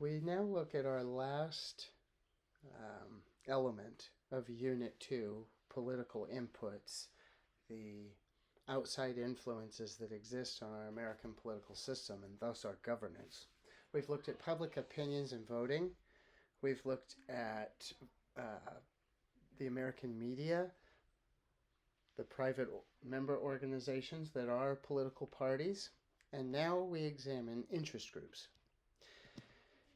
We now look at our last element of Unit 2, political inputs, the outside influences that exist on our American political system and thus our governance. We've looked at public opinions and voting. We've looked at the American media, the private member organizations that are political parties, and now we examine interest groups.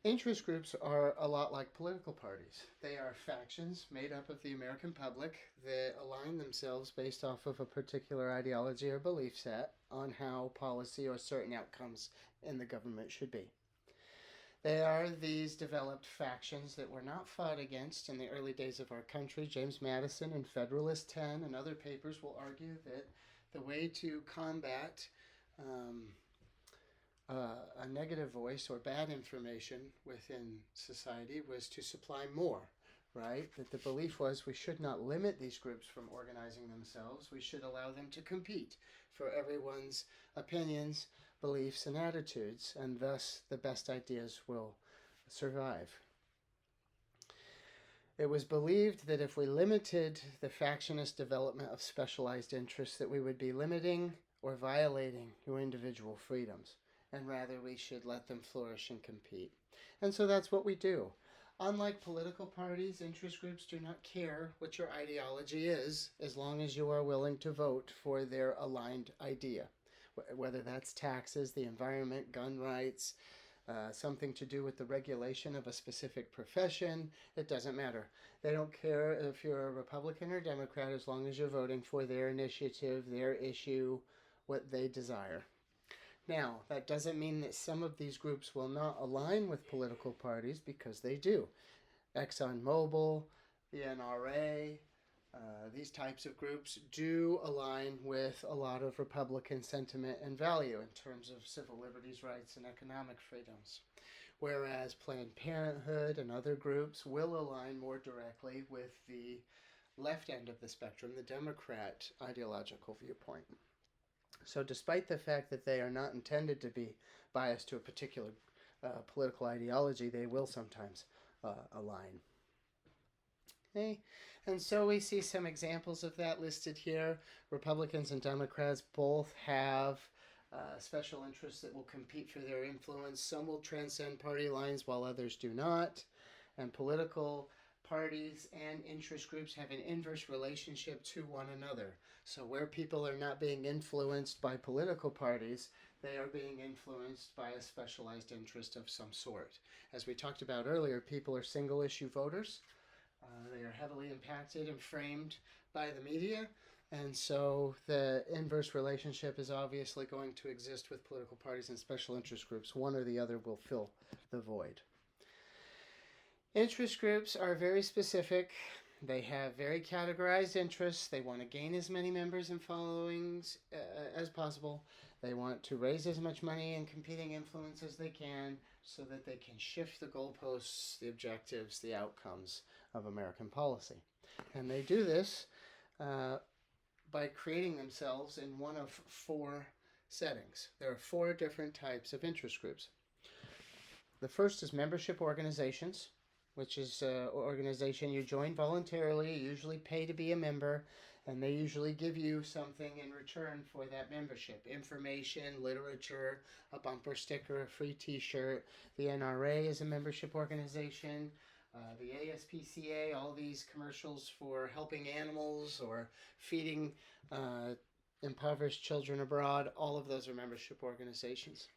Interest groups are a lot like political parties. They are factions made up of the American public that align themselves based off of a particular ideology or belief set on how policy or certain outcomes in the government should be. They are these developed factions that were not fought against in the early days of our country. James Madison and Federalist 10 and other papers will argue that the way to combat a negative voice or bad information within society was to supply more, right? That the belief was we should not limit these groups from organizing themselves. We should allow them to compete for everyone's opinions, beliefs, and attitudes, and thus the best ideas will survive. It was believed that if we limited the factionist development of specialized interests, that we would be limiting or violating your individual freedoms, and rather we should let them flourish and compete. And so that's what we do. Unlike political parties, interest groups do not care what your ideology is as long as you are willing to vote for their aligned idea. Whether that's taxes, the environment, gun rights, something to do with the regulation of a specific profession, it doesn't matter. They don't care if you're a Republican or Democrat as long as you're voting for their initiative, their issue, what they desire. Now, that doesn't mean that some of these groups will not align with political parties, because they do. ExxonMobil, the NRA, these types of groups do align with a lot of Republican sentiment and value in terms of civil liberties, rights, and economic freedoms. Whereas Planned Parenthood and other groups will align more directly with the left end of the spectrum, the Democrat ideological viewpoint. So despite the fact that they are not intended to be biased to a particular political ideology, they will sometimes align. Okay. And so we see some examples of that listed here. Republicans and Democrats both have special interests that will compete for their influence. Some will transcend party lines while others do not. And political parties and interest groups have an inverse relationship to one another. So where people are not being influenced by political parties, they are being influenced by a specialized interest of some sort. As we talked about earlier, people are single issue voters. They are heavily impacted and framed by the media, and so the inverse relationship is obviously going to exist with political parties and special interest groups. One or the other will fill the void. Interest groups are very specific. They have very categorized interests. They want to gain as many members and followings as possible. They want to raise as much money and competing influence as they can so that they can shift the goalposts, the objectives, the outcomes of American policy. And they do this by creating themselves in one of four settings. There are four different types of interest groups. The first is membership organizations, which is an organization you join voluntarily, you usually pay to be a member, and they usually give you something in return for that membership. Information, literature, a bumper sticker, a free t-shirt. The NRA is a membership organization. The ASPCA, all these commercials for helping animals or feeding impoverished children abroad, all of those are membership organizations.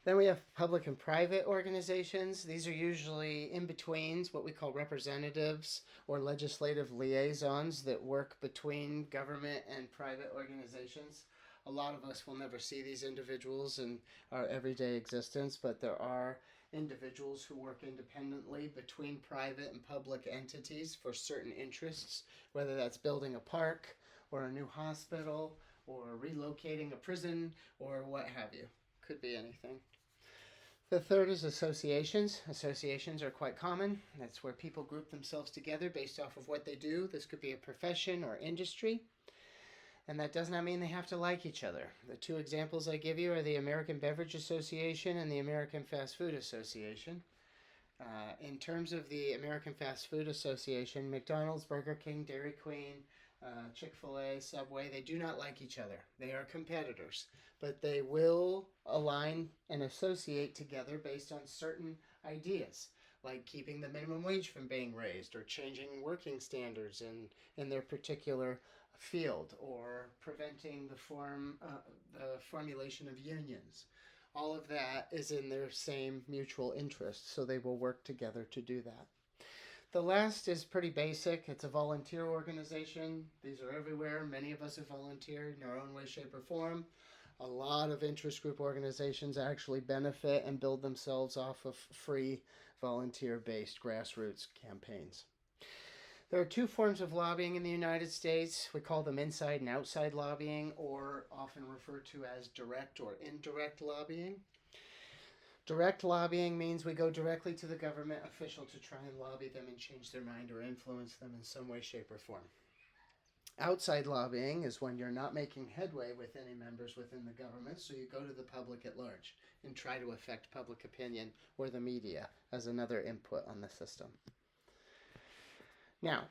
Then we have public and private organizations. These are usually in-betweens, what we call representatives or legislative liaisons that work between government and private organizations. A lot of us will never see these individuals in our everyday existence, but there are individuals who work independently between private and public entities for certain interests, whether that's building a park or a new hospital or relocating a prison or what have you. Could be anything. The third is associations. Associations are quite common. That's where people group themselves together based off of what they do. This could be a profession or industry. And that does not mean they have to like each other. The two examples I give you are the American Beverage Association and the American Fast Food Association. In terms of the American Fast Food Association, McDonald's, Burger King, Dairy Queen, Chick-fil-A, Subway, they do not like each other. They are competitors, but they will align and associate together based on certain ideas, like keeping the minimum wage from being raised or changing working standards in their particular field or preventing the formulation of unions. All of that is in their same mutual interest, so they will work together to do that. The last is pretty basic. It's a volunteer organization. These are everywhere. Many of us have volunteered in our own way, shape, or form. A lot of interest group organizations actually benefit and build themselves off of free volunteer-based grassroots campaigns. There are two forms of lobbying in the United States. We call them inside and outside lobbying, or often referred to as direct or indirect lobbying. Direct lobbying means we go directly to the government official to try and lobby them and change their mind or influence them in some way, shape, or form. Outside lobbying is when you're not making headway with any members within the government, so you go to the public at large and try to affect public opinion or the media as another input on the system. Now,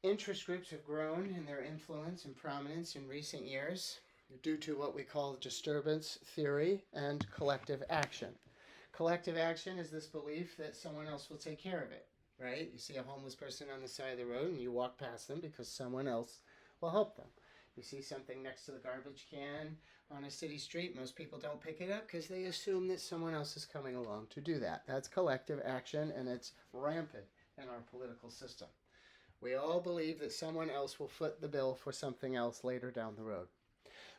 interest groups have grown in their influence and prominence in recent years due to what we call disturbance theory and collective action. Collective action is this belief that someone else will take care of it, right? You see a homeless person on the side of the road and you walk past them because someone else will help them. You see something next to the garbage can on a city street, most people don't pick it up because they assume that someone else is coming along to do that. That's collective action, and it's rampant in our political system. We all believe that someone else will foot the bill for something else later down the road.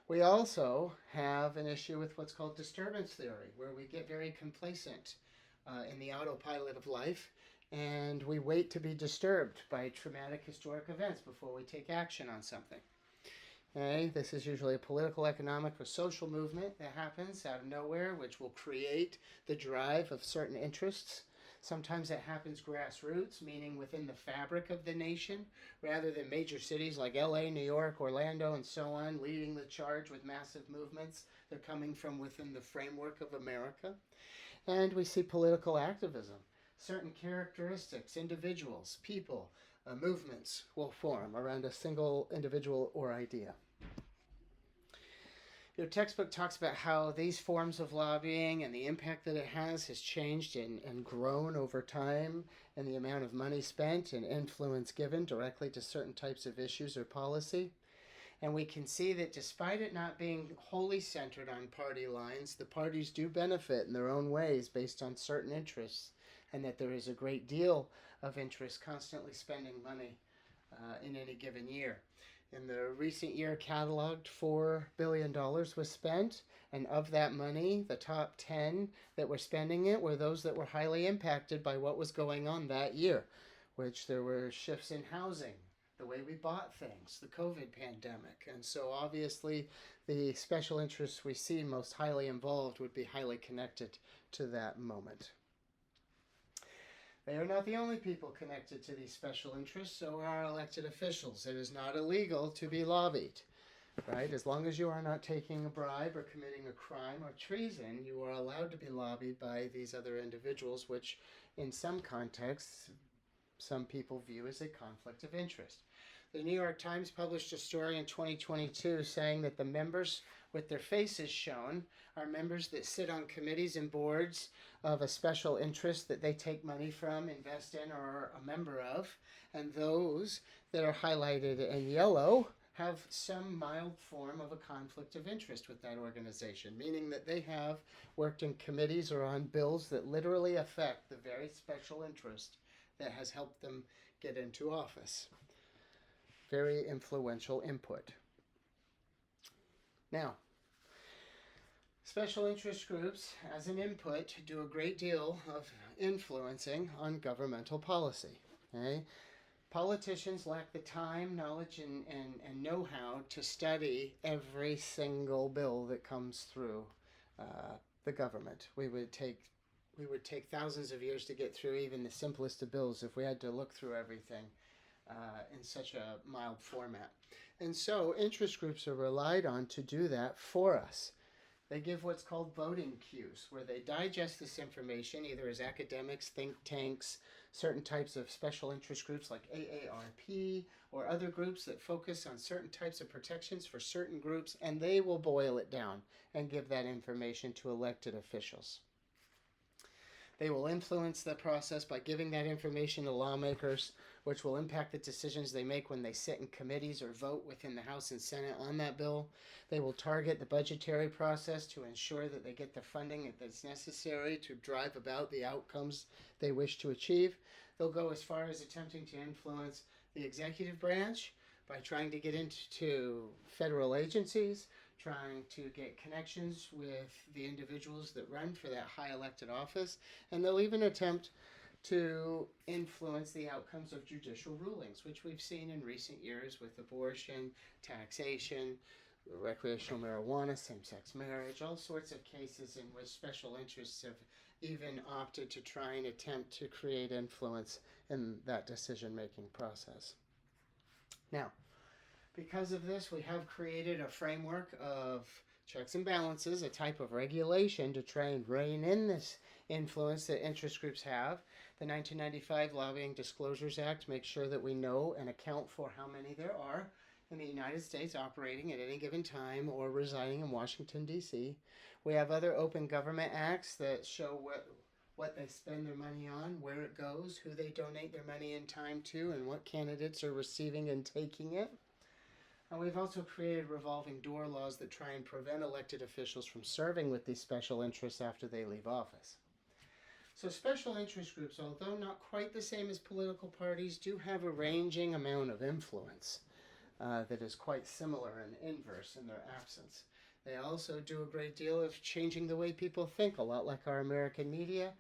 We also have an issue with what's called disturbance theory, where we get very complacent in the autopilot of life, and we wait to be disturbed by traumatic historic events before we take action on something. Okay? This is usually a political, economic, or social movement that happens out of nowhere, which will create the drive of certain interests. Sometimes it happens grassroots, meaning within the fabric of the nation, rather than major cities like LA, New York, Orlando, and so on, leading the charge with massive movements. They're coming from within the framework of America. And we see political activism. Certain characteristics, individuals, people, movements will form around a single individual or idea. Your textbook talks about how these forms of lobbying and the impact that it has changed and grown over time, and the amount of money spent and influence given directly to certain types of issues or policy. And we can see that despite it not being wholly centered on party lines, the parties do benefit in their own ways based on certain interests, and that there is a great deal of interest constantly spending money in any given year. In the recent year cataloged, $4 billion was spent, and of that money, the top 10 that were spending it were those that were highly impacted by what was going on that year, which there were shifts in housing, the way we bought things, the COVID pandemic. And so obviously the special interests we see most highly involved would be highly connected to that moment. They are not the only people connected to these special interests, so are elected officials. It is not illegal to be lobbied, right? As long as you are not taking a bribe or committing a crime or treason, you are allowed to be lobbied by these other individuals, which in some contexts, some people view as a conflict of interest. The New York Times published a story in 2022 saying that the members with their faces shown are members that sit on committees and boards of a special interest that they take money from, invest in, or are a member of, and those that are highlighted in yellow have some mild form of a conflict of interest with that organization, meaning that they have worked in committees or on bills that literally affect the very special interest that has helped them get into office. Very influential input. Now, special interest groups, as an input, do a great deal of influencing on governmental policy. Okay? Politicians lack the time, knowledge, and know-how to study every single bill that comes through the government. We would take thousands of years to get through even the simplest of bills if we had to look through everything in such a mild format. And so interest groups are relied on to do that for us. They give what's called voting cues, where they digest this information either as academics, think tanks, certain types of special interest groups like AARP, or other groups that focus on certain types of protections for certain groups, and they will boil it down and give that information to elected officials. They will influence the process by giving that information to lawmakers, which will impact the decisions they make when they sit in committees or vote within the House and Senate on that bill. They will target the budgetary process to ensure that they get the funding that's necessary to drive about the outcomes they wish to achieve. They'll go as far as attempting to influence the executive branch by trying to get into federal agencies, trying to get connections with the individuals that run for that high elected office, and they'll even attempt to influence the outcomes of judicial rulings, which we've seen in recent years with abortion, taxation, recreational marijuana, same-sex marriage, all sorts of cases in which special interests have even opted to try and attempt to create influence in that decision-making process. Now, because of this, we have created a framework of checks and balances, a type of regulation to try and rein in this influence that interest groups have. The 1995 Lobbying Disclosures Act makes sure that we know and account for how many there are in the United States operating at any given time or residing in Washington, D.C. We have other open government acts that show what they spend their money on, where it goes, who they donate their money and time to, and what candidates are receiving and taking it. And we've also created revolving door laws that try and prevent elected officials from serving with these special interests after they leave office. So special interest groups, although not quite the same as political parties, do have a ranging amount of influence that is quite similar and inverse in their absence. They also do a great deal of changing the way people think, a lot like our American media.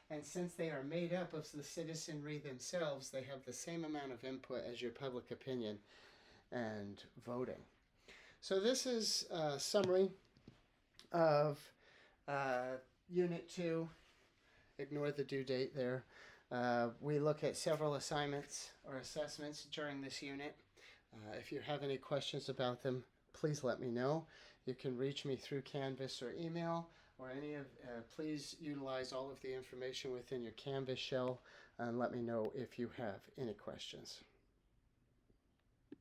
And since they are made up of the citizenry themselves, they have the same amount of input as your public opinion and voting. So this is a summary of Unit 2. Ignore the due date there. We look at several assignments or assessments during this unit. If you have any questions about them, please let me know. You can reach me through Canvas or email, or please utilize all of the information within your Canvas shell and let me know if you have any questions.